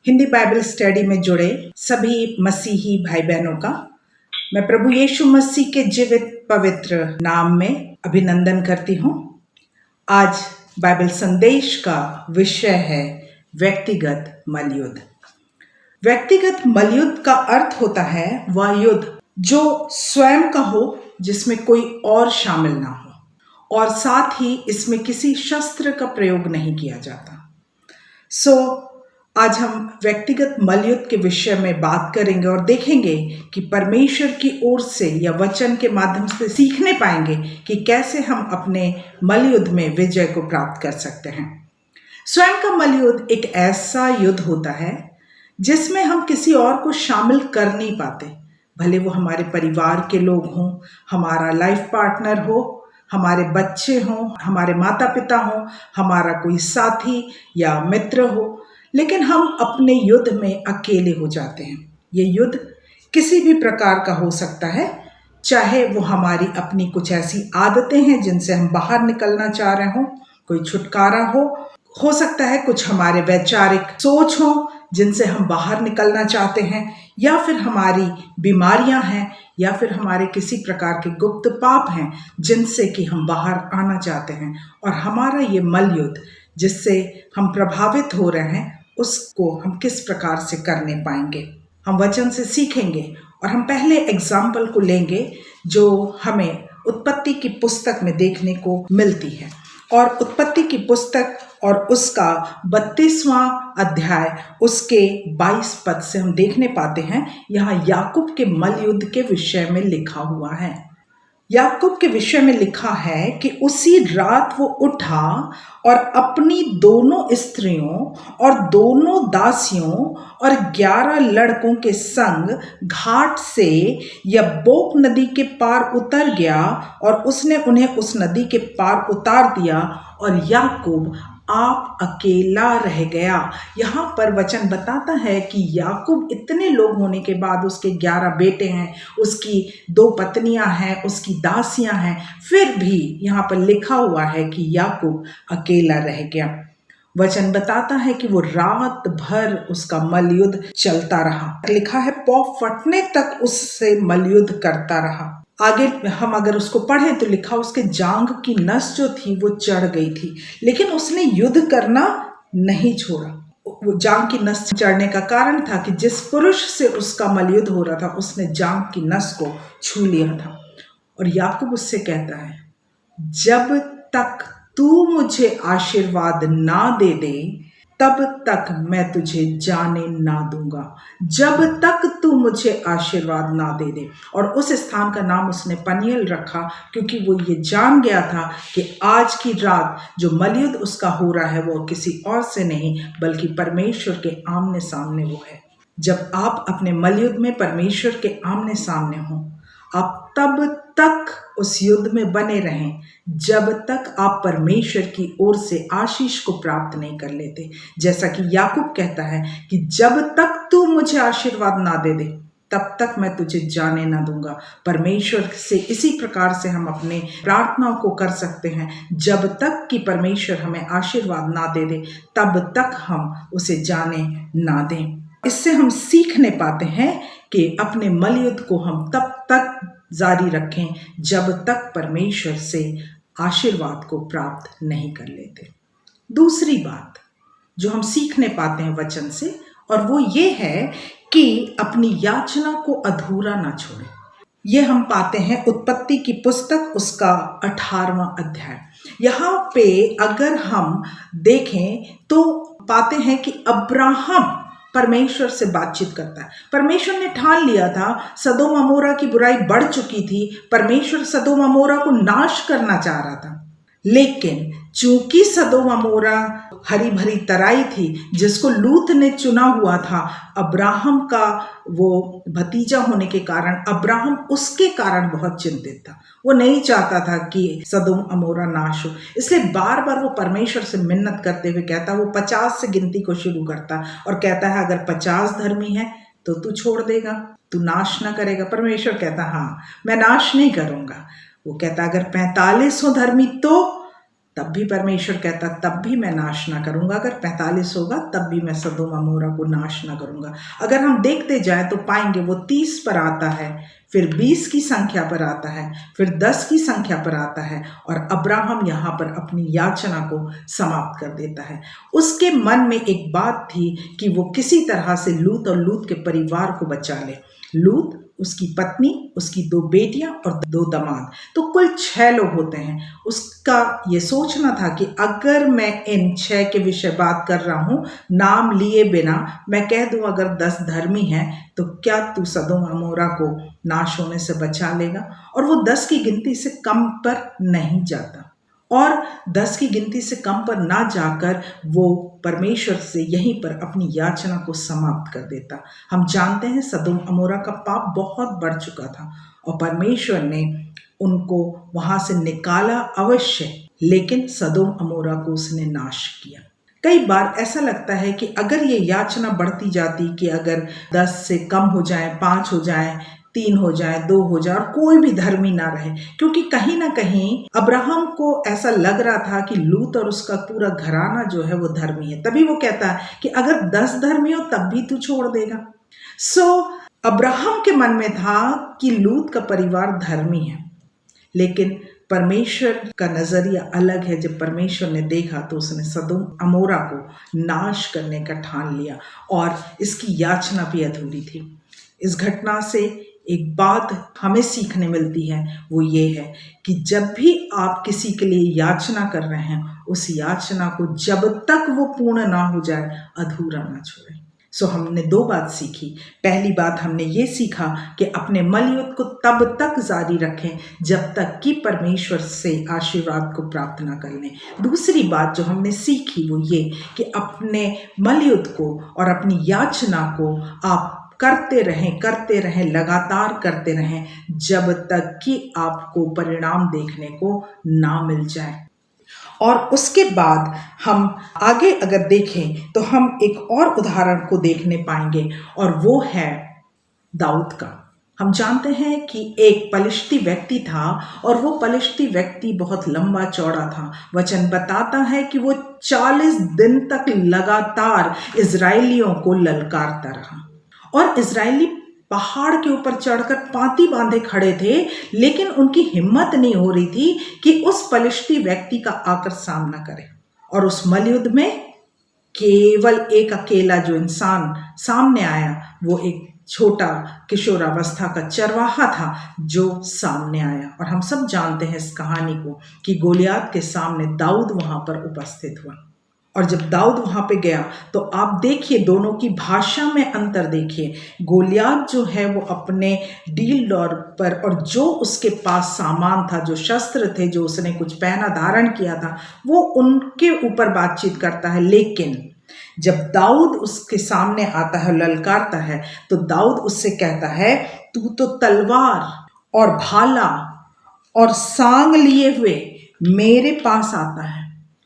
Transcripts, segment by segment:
Hindi Bible study में जुड़े सभी मसीही भाई बहनों का मैं प्रभु यीशु मसीह के जीवित पवित्र नाम में अभिनंदन करती हूँ। आज बाइबल संदेश का विषय है व्यक्तिगत मलयुद्ध। व्यक्तिगत मलयुद्ध का अर्थ होता है वह युद्ध जो स्वयं का हो, जिसमें कोई और शामिल ना हो और साथ ही इसमें किसी शस्त्र का प्रयोग नहीं किया जाता। आज हम व्यक्तिगत मलयुद्ध के विषय में बात करेंगे और देखेंगे कि परमेश्वर की ओर से या वचन के माध्यम से सीखने पाएंगे कि कैसे हम अपने मलयुद्ध में विजय को प्राप्त कर सकते हैं। स्वयं का मलयुद्ध एक ऐसा युद्ध होता है जिसमें हम किसी और को शामिल कर नहीं पाते, भले वो हमारे परिवार के लोग हों, हमारा लाइफ पार्टनर हो, हमारे बच्चे हों, हमारे माता पिता हों, हमारा कोई साथी या मित्र हो, लेकिन हम अपने युद्ध में अकेले हो जाते हैं। ये युद्ध किसी भी प्रकार का हो सकता है, चाहे वो हमारी अपनी कुछ ऐसी आदतें हैं जिनसे हम बाहर निकलना चाह रहे हों, कोई छुटकारा हो सकता है कुछ हमारे वैचारिक सोच हो जिनसे हम बाहर निकलना चाहते हैं, या फिर हमारी बीमारियां हैं, या फिर हमारे किसी प्रकार के गुप्त पाप हैं जिनसे कि हम बाहर आना चाहते हैं। और हमारा ये मलयुद्ध जिससे हम प्रभावित हो रहे हैं, उसको हम किस प्रकार से करने पाएंगे, हम वचन से सीखेंगे। और हम पहले एग्जाम्पल को लेंगे जो हमें उत्पत्ति की पुस्तक में देखने को मिलती है। और उत्पत्ति की पुस्तक और उसका 32वां अध्याय उसके 22 पद से हम देखने पाते हैं, यहाँ याकूब के मलयुद्ध के विषय में लिखा हुआ है। याकूब के विषय में लिखा है कि उसी रात वो उठा और अपनी दोनों स्त्रियों और दोनों दासियों और 11 लड़कों के संग घाट से यब्बोक नदी के पार उतर गया और उसने उन्हें उस नदी के पार उतार दिया और याकूब आप अकेला रह गया। यहाँ पर वचन बताता है कि याकूब इतने लोग होने के बाद, उसके 11 बेटे हैं, उसकी 2 पत्नियां हैं, उसकी दासियां हैं, फिर भी यहाँ पर लिखा हुआ है कि याकूब अकेला रह गया। वचन बताता है कि वो रात भर उसका मलयुद्ध चलता रहा। लिखा है पौ फटने तक उससे मलयुद्ध करता रहा। आगे हम अगर उसको पढ़ें तो लिखा उसके जांघ की नस जो थी वो चढ़ गई थी, लेकिन उसने युद्ध करना नहीं छोड़ा। वो जांघ की नस चढ़ने का कारण था कि जिस पुरुष से उसका मलयुद्ध हो रहा था उसने जांघ की नस को छू लिया था। और याकूब उससे कहता है, जब तक तू मुझे आशीर्वाद ना दे दे तब तक मैं तुझे जाने ना दूंगा, जब तक तू मुझे आशीर्वाद ना दे दे। और उस स्थान का नाम उसने पनियल रखा, क्योंकि वो ये जान गया था कि आज की रात जो मलयुद्ध उसका हो रहा है वो किसी और से नहीं बल्कि परमेश्वर के आमने सामने वो है। जब आप अपने मलयुद्ध में परमेश्वर के आमने सामने हो, आप तब तक उस युद्ध में बने रहें जब तक आप परमेश्वर की ओर से आशीष को प्राप्त नहीं कर लेते। जैसा कि याकूब कहता है कि जब तक तू मुझे आशीर्वाद ना दे दे तब तक मैं तुझे जाने ना दूंगा। परमेश्वर से इसी प्रकार से हम अपने प्रार्थनाओं को कर सकते हैं, जब तक कि परमेश्वर हमें आशीर्वाद ना दे दे तब तक हम उसे जाने ना दें। इससे हम सीखने पाते हैं कि अपने मलयुद्ध को हम तब तक जारी रखें जब तक परमेश्वर से आशीर्वाद को प्राप्त नहीं कर लेते। दूसरी बात जो हम सीखने पाते हैं वचन से, और वो ये है कि अपनी याचना को अधूरा ना छोड़े। ये हम पाते हैं उत्पत्ति की पुस्तक उसका 18वां अध्याय। यहाँ पे अगर हम देखें तो पाते हैं कि अब्राहम परमेश्वर से बातचीत करता है। परमेश्वर ने ठान लिया था, सदोम अमोरा की बुराई बढ़ चुकी थी, परमेश्वर सदोम अमोरा को नाश करना चाह रहा था, लेकिन चूंकि सदोम अमोरा हरी भरी तराई थी जिसको लूत ने चुना हुआ था, अब्राहम का वो भतीजा होने के कारण अब्राहम उसके कारण बहुत चिंतित था। वो नहीं चाहता था कि सदोम अमोरा नाश हो, इसलिए बार बार वो परमेश्वर से मिन्नत करते हुए कहता, वो 50 से गिनती को शुरू करता और कहता है अगर 50 धर्मी है तो तू छोड़ देगा, तू नाश ना करेगा। परमेश्वर कहता हाँ मैं नाश नहीं करूंगा। वो कहता अगर 45 हो धर्मी तो तब भी परमेश्वर कहता तब भी मैं नाश ना करूंगा। अगर 45 होगा तब भी मैं सदोम अमोरा को नाश ना करूंगा। अगर हम देखते जाएं तो पाएंगे वो 30 पर आता है, फिर 20 की संख्या पर आता है, फिर 10 की संख्या पर आता है और अब्राहम यहाँ पर अपनी याचना को समाप्त कर देता है। उसके मन में एक बात थी कि वो किसी तरह से लूत और लूत के परिवार को बचा ले। लूत, उसकी पत्नी, उसकी 2 बेटियां और 2 दामाद, तो कुल 6 लोग होते हैं। उसका ये सोचना था कि अगर मैं इन 6 के विषय बात कर रहा हूं नाम लिए बिना, मैं कह दूं अगर 10 धर्मी हैं तो क्या तू सदोम अमोरा को नाश होने से बचा लेगा? और वो 10 की गिनती से कम पर नहीं जाता, और 10 की गिनती से कम पर ना जाकर वो परमेश्वर से यहीं पर अपनी याचना को समाप्त कर देता। हम जानते हैं सदोम अमोरा का पाप बहुत बढ़ चुका था और परमेश्वर ने उनको वहां से निकाला अवश्य, लेकिन सदोम अमोरा को उसने नाश किया। कई बार ऐसा लगता है कि अगर ये याचना बढ़ती जाती कि अगर 10 से कम हो जाए, 5 हो जाए, 3 हो जाए, 2 हो जाए और कोई भी धर्मी ना रहे, क्योंकि कहीं ना कहीं अब्राहम को ऐसा लग रहा था कि लूत और उसका पूरा घराना जो है वो धर्मी है। तभी वो कहता है कि अगर 10 धर्मी हो तब भी तू छोड़ देगा। अब्राहम के मन में था कि लूत का परिवार धर्मी है, लेकिन परमेश्वर का नजरिया अलग है। जब परमेश्वर ने देखा तो उसने सदोम अमोरा को नाश करने का ठान लिया और इसकी याचना भी अधूरी थी। इस घटना से एक बात हमें सीखने मिलती है, वो ये है कि जब भी आप किसी के लिए याचना कर रहे हैं, उस याचना को जब तक वो पूर्ण ना हो जाए अधूरा ना छोड़ें। हमने 2 बात सीखी। पहली बात हमने ये सीखा कि अपने मलयुद्ध को तब तक जारी रखें जब तक कि परमेश्वर से आशीर्वाद को प्राप्त ना कर लें। दूसरी बात जो हमने सीखी वो ये कि अपने मलयुद्ध को और अपनी याचना को आप करते रहें, लगातार करते रहें जब तक कि आपको परिणाम देखने को ना मिल जाए। और उसके बाद हम आगे अगर देखें तो हम एक और उदाहरण को देखने पाएंगे और वो है दाऊद का। हम जानते हैं कि एक पलिश्ती व्यक्ति था और वो पलिश्ती व्यक्ति बहुत लंबा चौड़ा था। वचन बताता है कि वो 40 दिन तक लगातार इजराइलियों को ललकारता रहा और इजरायली पहाड़ के ऊपर चढ़कर पांति बांधे खड़े थे, लेकिन उनकी हिम्मत नहीं हो रही थी कि उस पलिश्ती व्यक्ति का आकर सामना करे। और उस मलयुद्ध में केवल एक अकेला जो इंसान सामने आया वो एक छोटा किशोरावस्था का चरवाहा था जो सामने आया। और हम सब जानते हैं इस कहानी को कि गोलियात के सामने दाऊद वहां पर उपस्थित हुआ। और जब दाऊद वहां पे गया तो आप देखिए दोनों की भाषा में अंतर देखिए। गोलियात जो है वो अपने डील डॉर पर और जो उसके पास सामान था, जो शस्त्र थे, जो उसने कुछ पहना धारण किया था, वो उनके ऊपर बातचीत करता है। लेकिन जब दाऊद उसके सामने आता है, ललकारता है, तो दाऊद उससे कहता है तू तो तलवार और भाला और सांग लिए हुए मेरे पास आता है,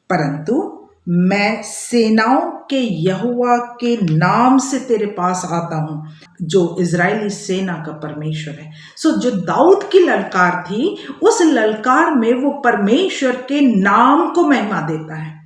परंतु मैं सेनाओं के यहोवा के नाम से तेरे पास आता हूं जो इजरायली सेना का परमेश्वर है। जो दाऊद की ललकार थी, उस ललकार में वो परमेश्वर के नाम को महिमा देता है।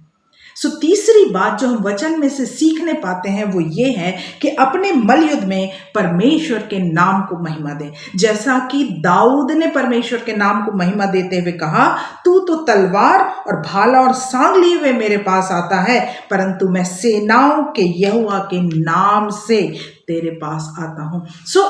तीसरी बात जो हम वचन में से सीखने पाते हैं वो ये है कि अपने मलयुद्ध में परमेश्वर के नाम को महिमा दें। जैसा कि दाऊद ने परमेश्वर के नाम को महिमा देते हुए कहा, तू तो तलवार और भाला और सांग लिए हुए मेरे पास आता है, परंतु मैं सेनाओं के यहोवा के नाम से तेरे पास आता हूं।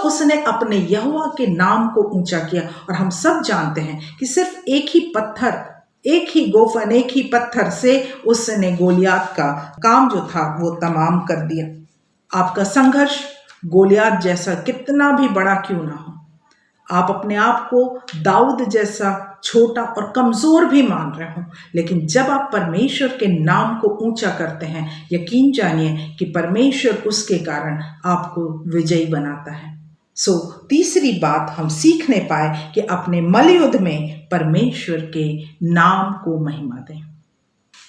उसने अपने यहोवा के नाम को ऊंचा किया। और हम सब जानते हैं कि सिर्फ एक ही पत्थर, एक ही गोफन, एक ही पत्थर से उसने गोलियात का काम जो था वो तमाम कर दिया। आपका संघर्ष गोलियात जैसा कितना भी बड़ा क्यों ना हो, आप अपने आप को दाऊद जैसा छोटा और कमजोर भी मान रहे हो, लेकिन जब आप परमेश्वर के नाम को ऊंचा करते हैं, यकीन जानिए कि परमेश्वर उसके कारण आपको विजयी बनाता है। तीसरी बात हम सीखने पाए कि अपने मलयुद्ध में परमेश्वर के नाम को महिमा दें।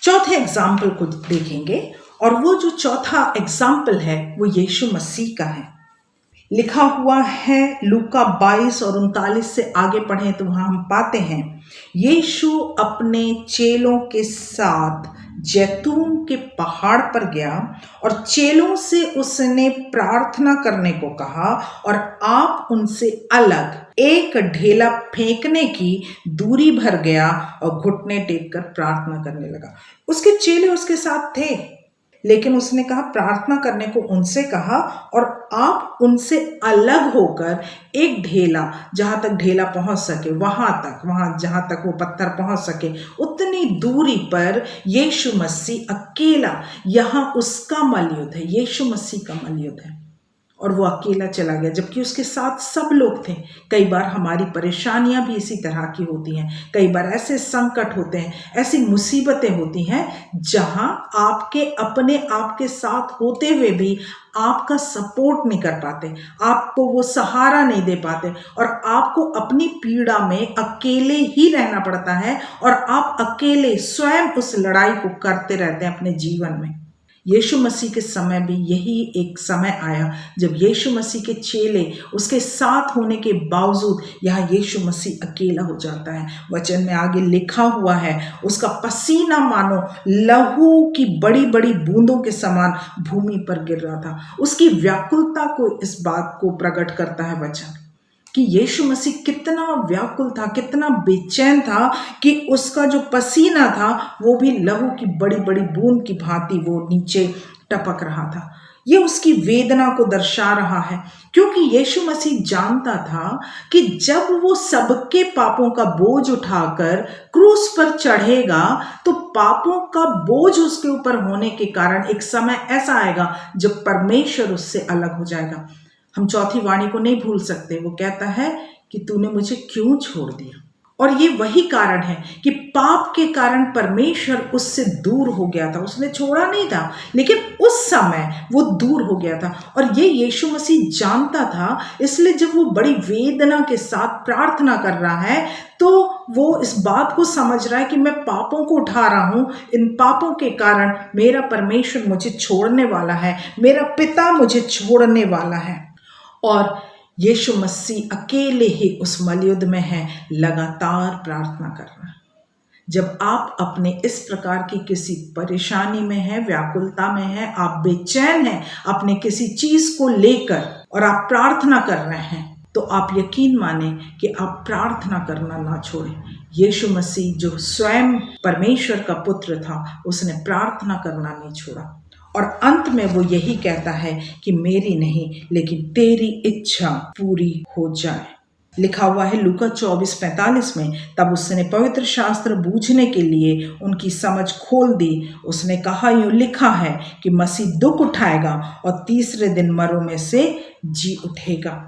चौथे एग्जाम्पल को देखेंगे और वो जो चौथा एग्जाम्पल है वो यीशु मसीह का है। लिखा हुआ है लूका 22 और 39 से आगे पढ़ें तो वहां हम पाते हैं, यीशु अपने चेलों के साथ जैतून के पहाड़ पर गया और चेलों से उसने प्रार्थना करने को कहा और आप उनसे अलग एक ढेला फेंकने की दूरी भर गया और घुटने टेक कर प्रार्थना करने लगा। उसके चेले उसके साथ थे, लेकिन उसने कहा प्रार्थना करने को उनसे कहा और आप उनसे अलग होकर एक ढेला, जहां तक ढेला पहुंच सके वहां जहां तक वो पत्थर पहुंच सके उतनी दूरी पर यीशु मसीह अकेला, यहां उसका मलयुद्ध है, यीशु मसीह का मलयुद्ध है और वो अकेला चला गया, जबकि उसके साथ सब लोग थे। कई बार हमारी परेशानियां भी इसी तरह की होती हैं, कई बार ऐसे संकट होते हैं, ऐसी मुसीबतें होती हैं जहां आपके अपने आपके साथ होते हुए भी आपका सपोर्ट नहीं कर पाते, आपको वो सहारा नहीं दे पाते और आपको अपनी पीड़ा में अकेले ही रहना पड़ता है और आप अकेले स्वयं उस लड़ाई को करते रहते हैं अपने जीवन में। यीशु मसीह के समय भी यही एक समय आया जब यीशु मसीह के चेले उसके साथ होने के बावजूद यहाँ यीशु मसीह अकेला हो जाता है। वचन में आगे लिखा हुआ है, उसका पसीना मानो लहू की बड़ी बड़ी बूंदों के समान भूमि पर गिर रहा था। उसकी व्याकुलता को इस बात को प्रकट करता है वचन कि यीशु मसीह कितना व्याकुल था, कितना बेचैन था कि उसका जो पसीना था वो भी लहू की बड़ी बड़ी बूंद की भांति वो नीचे टपक रहा था। ये उसकी वेदना को दर्शा रहा है, क्योंकि यीशु मसीह जानता था कि जब वो सबके पापों का बोझ उठाकर क्रूस पर चढ़ेगा तो पापों का बोझ उसके ऊपर होने के कारण एक समय ऐसा आएगा जब परमेश्वर उससे अलग हो जाएगा। हम चौथी वाणी को नहीं भूल सकते, वो कहता है कि तूने मुझे क्यों छोड़ दिया। और ये वही कारण है कि पाप के कारण परमेश्वर उससे दूर हो गया था, उसने छोड़ा नहीं था लेकिन उस समय वो दूर हो गया था और ये यीशु मसीह जानता था। इसलिए जब वो बड़ी वेदना के साथ प्रार्थना कर रहा है तो वो इस बात को समझ रहा है कि मैं पापों को उठा रहा हूं, इन पापों के कारण मेरा परमेश्वर मुझे छोड़ने वाला है, मेरा पिता मुझे छोड़ने वाला है। और यीशु मसीह अकेले ही उस मलयुद्ध में है, लगातार प्रार्थना करना। जब आप अपने इस प्रकार की किसी परेशानी में हैं, व्याकुलता में हैं, आप बेचैन हैं अपने किसी चीज को लेकर और आप प्रार्थना कर रहे हैं, तो आप यकीन माने कि आप प्रार्थना करना ना छोड़ें। यीशु मसीह जो स्वयं परमेश्वर का पुत्र था, उसने प्रार्थना करना नहीं छोड़ा और अंत में वो यही कहता है कि मेरी नहीं लेकिन तेरी इच्छा पूरी हो जाए। लिखा हुआ है लूका 24:45 में, तब उसने पवित्र शास्त्र बूझने के लिए उनकी समझ खोल दी। उसने कहा, यूं लिखा है कि मसीह दुख उठाएगा और तीसरे दिन मरों में से जी उठेगा।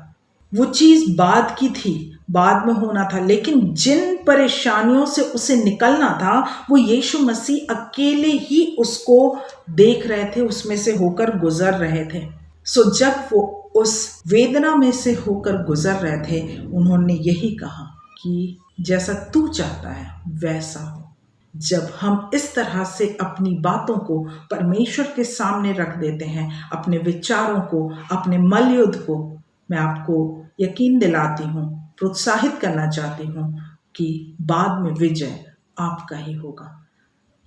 वो चीज बाद की थी, बाद में होना था, लेकिन जिन परेशानियों से उसे निकलना था वो यीशु मसीह अकेले ही उसको देख रहे थे, उसमें से होकर गुजर रहे थे। सो जब वो उस वेदना में से होकर गुजर रहे थे, उन्होंने यही कहा कि जैसा तू चाहता है वैसा हो। जब हम इस तरह से अपनी बातों को परमेश्वर के सामने रख देते हैं, अपने विचारों को, अपने मलयुद्ध को, मैं आपको यकीन दिलाती हूँ, प्रोत्साहित करना चाहती हूँ कि बाद में विजय आपका ही होगा।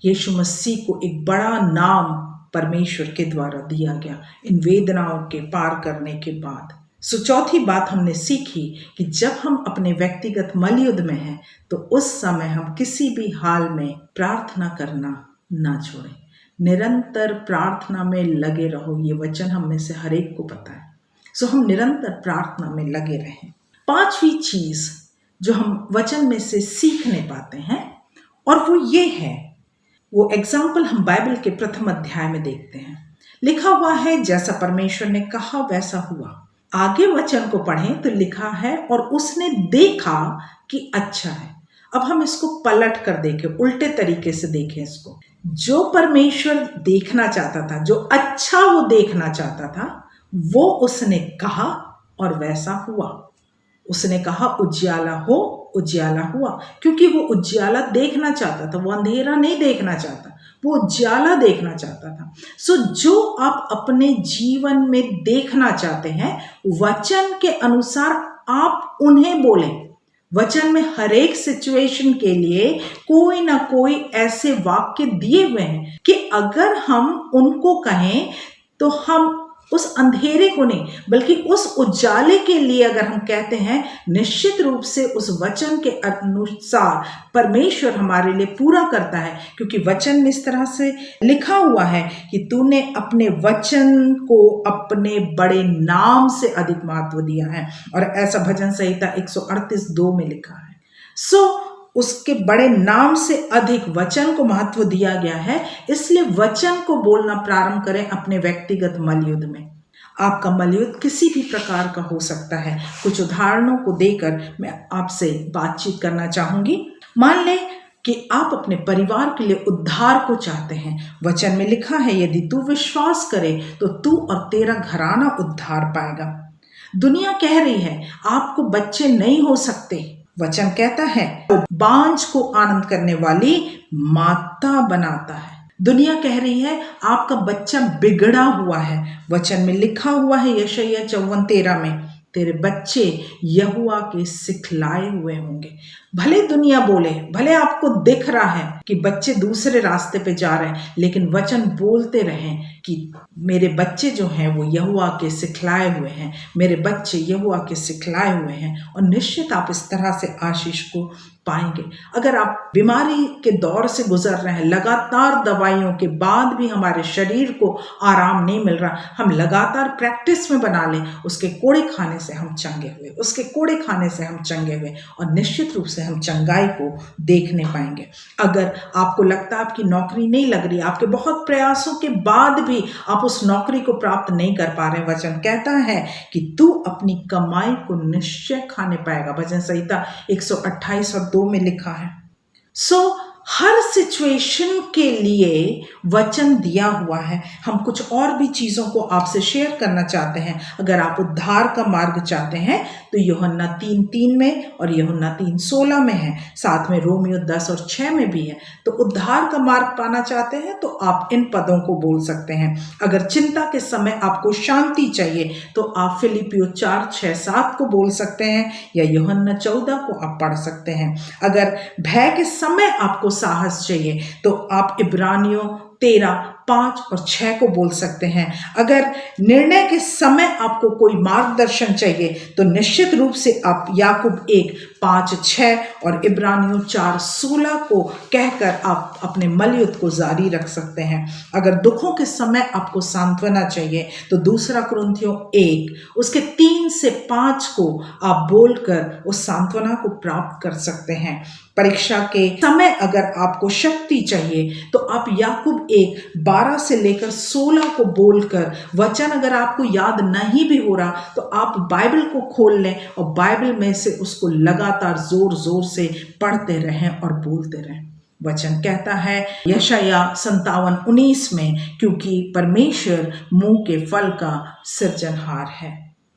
यीशु मसीह को एक बड़ा नाम परमेश्वर के द्वारा दिया गया इन वेदनाओं के पार करने के बाद। सो चौथी बात हमने सीखी कि जब हम अपने व्यक्तिगत मलयुद्ध में हैं तो उस समय हम किसी भी हाल में प्रार्थना करना ना छोड़ें। निरंतर प्रार्थना में लगे रहो, ये वचन हम में से हर एक को पता है। सो हम निरंतर प्रार्थना में लगे रहें। पांचवी चीज जो हम वचन में से सीखने पाते हैं और वो ये है, वो एग्जाम्पल हम बाइबल के प्रथम अध्याय में देखते हैं। लिखा हुआ है जैसा परमेश्वर ने कहा वैसा हुआ। आगे वचन को पढ़ें तो लिखा है और उसने देखा कि अच्छा है। अब हम इसको पलट कर देखें, उल्टे तरीके से देखें इसको। जो परमेश्वर देखना चाहता था, जो अच्छा वो देखना चाहता था, वो उसने कहा और वैसा हुआ। उसने कहा उजियाला हो, उजियाला हुआ, क्योंकि वो उजियाला देखना चाहता था, वो अंधेरा नहीं देखना चाहता। वो उजाला देखना चाहता था। सो जो आप अपने जीवन में देखना चाहते हैं, वचन के अनुसार आप उन्हें बोलें। वचन में हर एक सिचुएशन के लिए कोई ना कोई ऐसे वाक्य दिए हुए हैं कि अगर हम उनको कहें तो हम उस अंधेरे को नहीं बल्कि उस उजाले के लिए अगर हम कहते हैं, निश्चित रूप से उस वचन के अनुसार परमेश्वर हमारे लिए पूरा करता है। क्योंकि वचन में इस तरह से लिखा हुआ है कि तूने अपने वचन को अपने बड़े नाम से अधिक महत्व दिया है, और ऐसा भजन संहिता 138:2 में लिखा है। सो उसके बड़े नाम से अधिक वचन को महत्व दिया गया है, इसलिए वचन को बोलना प्रारंभ करें अपने व्यक्तिगत मलयुद्ध में। आपका मलयुद्ध किसी भी प्रकार का हो सकता है। कुछ उदाहरणों को देकर मैं आपसे बातचीत करना चाहूंगी। मान लें कि आप अपने परिवार के लिए उद्धार को चाहते हैं। वचन में लिखा है, यदि तू विश्वास करे तो तू और तेरा घराना उद्धार पाएगा। दुनिया कह रही है आपको बच्चे नहीं हो सकते। वचन कहता है वो बांझ को आनंद करने वाली माता बनाता है। दुनिया कह रही है आपका बच्चा बिगड़ा हुआ है। वचन में लिखा हुआ है यशायाह 54:13 में, तेरे बच्चे यहोवा के सिखलाए हुए होंगे। भले दुनिया बोले, भले आपको दिख रहा है कि बच्चे दूसरे रास्ते पे जा रहे हैं, लेकिन वचन बोलते रहें कि मेरे बच्चे जो हैं वो यहोवा के सिखलाए हुए हैं, मेरे बच्चे यहोवा के सिखलाए हुए हैं, और निश्चित आप इस तरह से आशीष को पाएंगे। अगर आप बीमारी के दौर से गुजर रहे हैं, लगातार दवाइयों के बाद भी हमारे शरीर को आराम नहीं मिल रहा, हम लगातार प्रैक्टिस में बना लें, उसके कोड़े खाने से हम चंगे हुए, उसके कोड़े खाने से हम चंगे हुए, और निश्चित रूप से हम चंगाई को देखने पाएंगे। अगर आपको लगता है आपकी नौकरी नहीं लग रही, आपके बहुत प्रयासों के बाद भी आप उस नौकरी को प्राप्त नहीं कर पा रहे, वचन कहता है कि तू अपनी कमाई को निश्चय खाने पाएगा। भजन संहिता 128:2 में लिखा है। सो हर सिचुएशन के लिए वचन दिया हुआ है। हम कुछ और भी चीज़ों को आपसे शेयर करना चाहते हैं। अगर आप उद्धार का मार्ग चाहते हैं तो यूहन्ना 3:3 में और यूहन्ना 3:16 में है, साथ में रोमियो 10 और 6 में भी है। तो उद्धार का मार्ग पाना चाहते हैं तो आप इन पदों को बोल सकते हैं। अगर चिंता के समय आपको शांति चाहिए तो आप फिलिपियो 4:6-7 को बोल सकते हैं, या यूहन्ना 14 को आप पढ़ सकते हैं। अगर भय के समय आपको साहस चाहिए तो आप इब्रानियों 13:5-6 को बोल सकते हैं। अगर निर्णय के समय आपको कोई मार्गदर्शन चाहिए तो निश्चित रूप से आप याकूब 1:5-6 और इब्रानियों 4:16 को कहकर आप अपने मलयुद्ध को जारी रख सकते हैं। अगर दुखों के समय आपको सांत्वना चाहिए तो 2 कुरिन्थियों 1 उसके 3-5 को आप बोलकर उस सांत्वना को प्राप्त कर सकते हैं। परीक्षा के समय अगर आपको शक्ति चाहिए तो आप याकूब 1:12 से लेकर 16 को बोलकर, वचन अगर आपको याद नहीं भी हो रहा तो आप बाइबल को खोल लें और बाइबल में से उसको लगातार जोर जोर से पढ़ते रहें और बोलते रहें। वचन कहता है यशायाह 57:19 में, क्योंकि परमेश्वर मुंह के फल का सृजनहार है,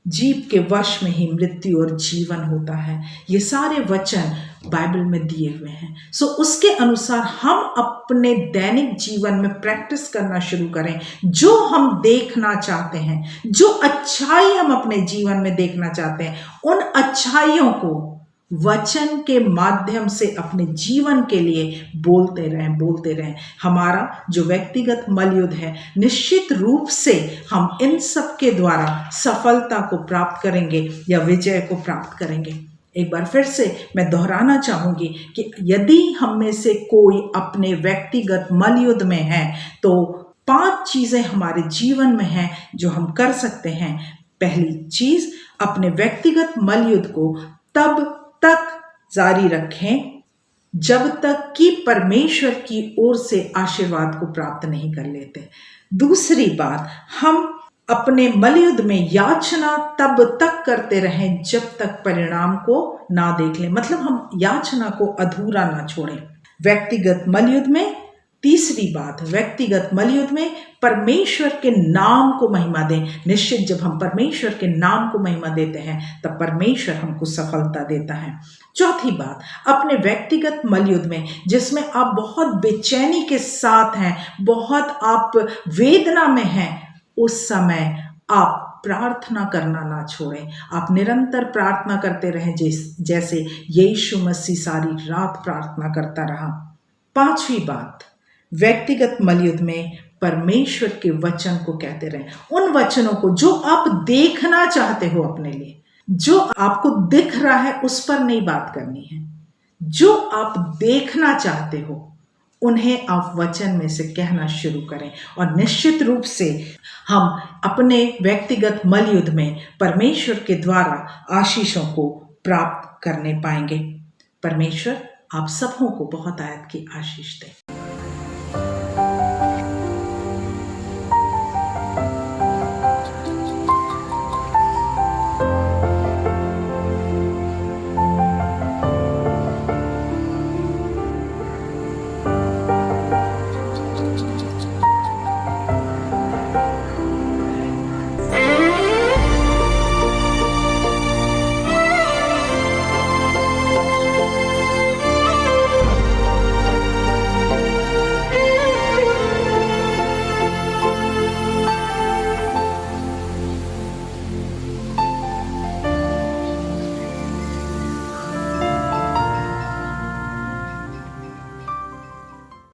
जीव के वश में ही मृत्यु और जीवन होता है। ये सारे वचन बाइबल में दिए हुए हैं। सो उसके अनुसार हम अपने दैनिक जीवन में प्रैक्टिस करना शुरू करें। जो हम देखना चाहते हैं, जो अच्छाई हम अपने जीवन में देखना चाहते हैं, उन अच्छाइयों को वचन के माध्यम से अपने जीवन के लिए बोलते रहें। हमारा जो व्यक्तिगत मलयुद्ध है, निश्चित रूप से हम इन सब के द्वारा सफलता को प्राप्त करेंगे या विजय को प्राप्त करेंगे। एक बार फिर से मैं दोहराना चाहूंगी कि यदि हम में से कोई अपने व्यक्तिगत मलयुद्ध में है तो 5 चीजें हमारे जीवन में हैं जो हम कर सकते हैं। पहली चीज, अपने व्यक्तिगत मलयुद्ध को तब तक जारी रखें जब तक कि परमेश्वर की ओर से आशीर्वाद को प्राप्त नहीं कर लेते। दूसरी बात, हम अपने मलयुद्ध में याचना तब तक करते रहें जब तक परिणाम को ना देख लें। मतलब हम याचना को अधूरा ना छोड़ें। व्यक्तिगत मलयुद्ध में तीसरी बात, व्यक्तिगत मलयुद्ध में परमेश्वर के नाम को महिमा दें। निश्चित जब हम परमेश्वर के नाम को महिमा देते हैं तब परमेश्वर हमको सफलता देता है। चौथी बात, अपने व्यक्तिगत मलयुद्ध में जिसमें आप बहुत बेचैनी के साथ हैं, बहुत आप वेदना में हैं, उस समय आप प्रार्थना करना ना छोड़ें। आप निरंतर प्रार्थना करते रहें, जैसे यीशु मसीह सारी रात प्रार्थना करता रहा। पांचवी बात, व्यक्तिगत मलयुद्ध में परमेश्वर के वचन को कहते रहें। उन वचनों को जो आप देखना चाहते हो अपने लिए, जो आपको दिख रहा है उस पर नहीं बात करनी है। जो आप देखना चाहते हो उन्हें आप वचन में से कहना शुरू करें और निश्चित रूप से हम अपने व्यक्तिगत मलयुद्ध में परमेश्वर के द्वारा आशीषों को प्राप्त करने पाएंगे। परमेश्वर आप सबों को बहुत आयत की आशीष दे।